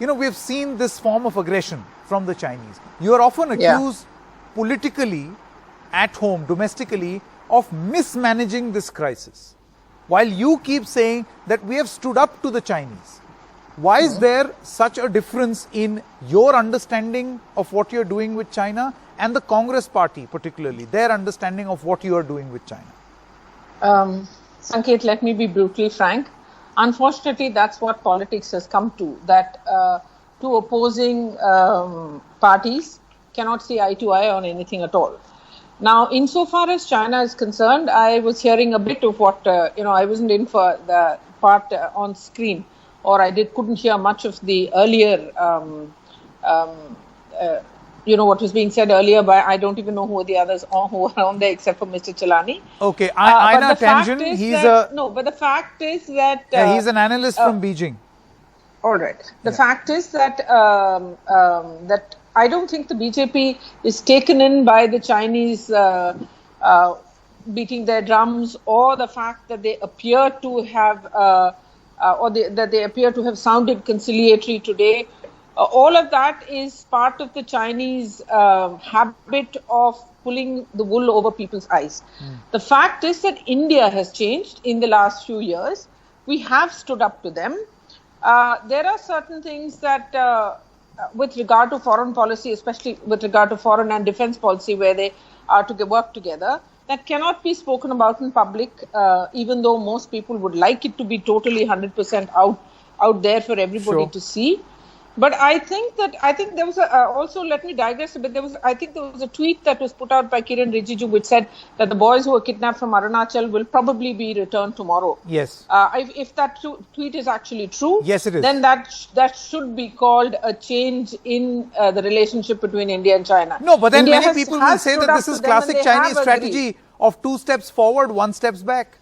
we've seen this form of aggression from the Chinese. You are often accused politically, at home, domestically, of mismanaging this crisis, while you keep saying that we have stood up to the Chinese. Why is there such a difference in your understanding of what you're doing with China and the Congress party, particularly, their understanding of what you are doing with China? Sanket, let me be brutally frank. Unfortunately, that's what politics has come to, that two opposing parties cannot see eye to eye on anything at all. Now, insofar as China is concerned, I was hearing a bit of what, I wasn't in for the part on screen, or I couldn't hear much of the earlier, what was being said earlier by, I don't even know who the others are who are on there except for Mr. Chelani. Okay, Aina Tanjun, but the fact is that... he's an analyst from Beijing. All right. The fact is that that I don't think the BJP is taken in by the Chinese beating their drums, or the fact that they appear to have, that they appear to have sounded conciliatory today. All of that is part of the Chinese habit of pulling the wool over people's eyes. The fact is that India has changed in the last few years. We have stood up to them. There are certain things that, with regard to foreign policy, especially with regard to foreign and defense policy, where they are to work together, that cannot be spoken about in public, even though most people would like it to be totally 100% out there for everybody to see. But I think there was also, let me digress a bit. There was a tweet that was put out by Kiran Rijiju which said that the boys who were kidnapped from Arunachal will probably be returned tomorrow. Yes. If that tweet is actually true, yes, it is. Then that should be called a change in the relationship between India and China. No, but then many people will say that this is classic Chinese strategy of 2 steps forward, 1 step back.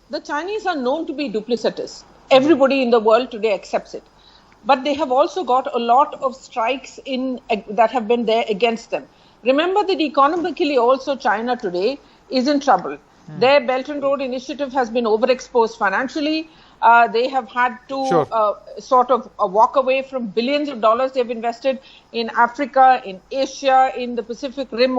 The Chinese are known to be duplicitous. Everybody in the world today accepts it. But they have also got a lot of strikes that have been there against them. Remember that economically also China today is in trouble. Their Belt and Road Initiative has been overexposed financially. They have had to sort of walk away from billions of dollars they've invested in Africa, in Asia, in the Pacific Rim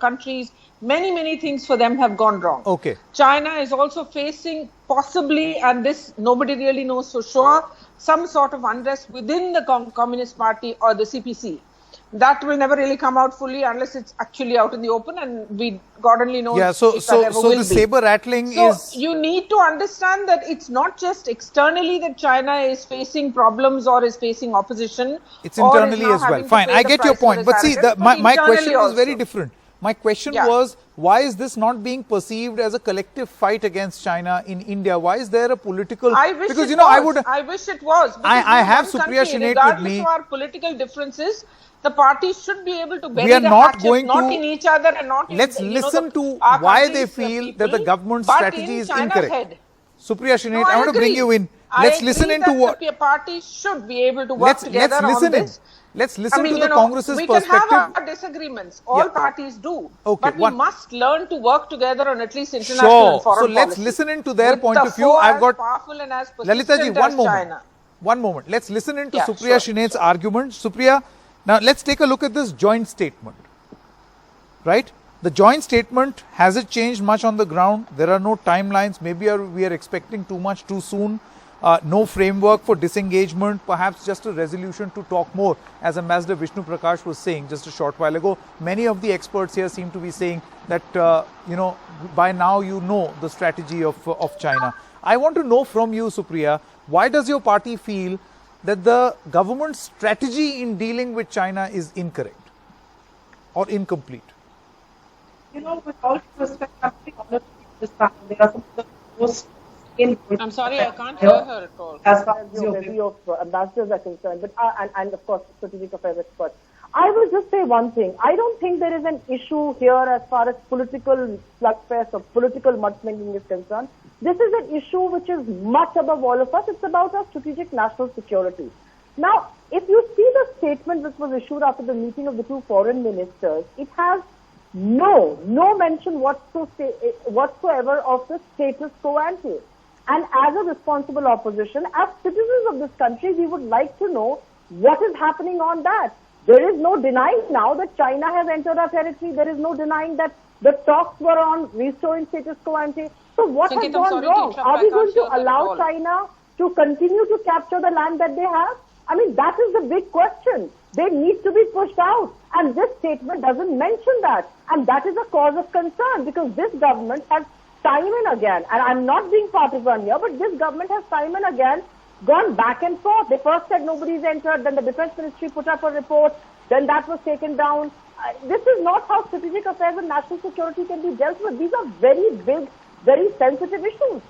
countries. Many things for them have gone wrong. Okay. China is also facing possibly, and this nobody really knows for sure, some sort of unrest within the Communist Party or the CPC. That will never really come out fully unless it's actually out in the open, and God only knows. Yeah, so the saber rattling is... So you need to understand that it's not just externally that China is facing problems or is facing opposition. It's internally as well. Fine, I get your point. But see, my question is very different. My question was, why is this not being perceived as a collective fight against China in India? Why is there a political... I wish it was. I have Supriya Shinath with me. Regardless of our political differences, the parties should be able to bury the hatchet, not in each other and not in... Let's listen to why they feel that the government strategy is incorrect. Supriya Shinath, I want to bring you in. Let's listen into what... the parties should be able to work together on this. Let's listen to the Congress's perspective. We can have our disagreements. All parties do. Okay, but we must learn to work together on at least international and foreign policy. So let's listen into their point of view. I've got Lalita ji, one moment. Let's listen into Supriya Shinath's argument. Supriya, now let's take a look at this joint statement. Right? The joint statement, has it changed much on the ground? There are no timelines. Maybe we are expecting too much too soon. No framework for disengagement, perhaps just a resolution to talk more. As Ambassador Vishnu Prakash was saying just a short while ago, many of the experts here seem to be saying that, by now you know the strategy of China. I want to know from you, Supriya, why does your party feel that the government's strategy in dealing with China is incorrect or incomplete? With all respect, I'm honored to this time. There are some of the most... I'm sorry, I can't hear her at all. As far as the view of ambassadors are concerned, but and of course strategic affairs experts. I will just say one thing. I don't think there is an issue here as far as political slugfest or political mudslinging is concerned. This is an issue which is much above all of us. It's about our strategic national security. Now, if you see the statement which was issued after the meeting of the two foreign ministers, it has no mention whatsoever of the status quo ante. And as a responsible opposition, as citizens of this country, we would like to know what is happening on that. There is no denying now that China has entered our territory. There is no denying that the talks were on restoring status quo ante. So what has gone wrong? Are we going to allow China to continue to capture the land that they have? I mean, that is the big question. They need to be pushed out. And this statement doesn't mention that. And that is a cause of concern because this government has time and again, and I'm not being partisan here, but this government has time and again gone back and forth. They first said nobody's entered, then the Defense Ministry put up a report, then that was taken down. This is not how strategic affairs and national security can be dealt with. These are very big, very sensitive issues.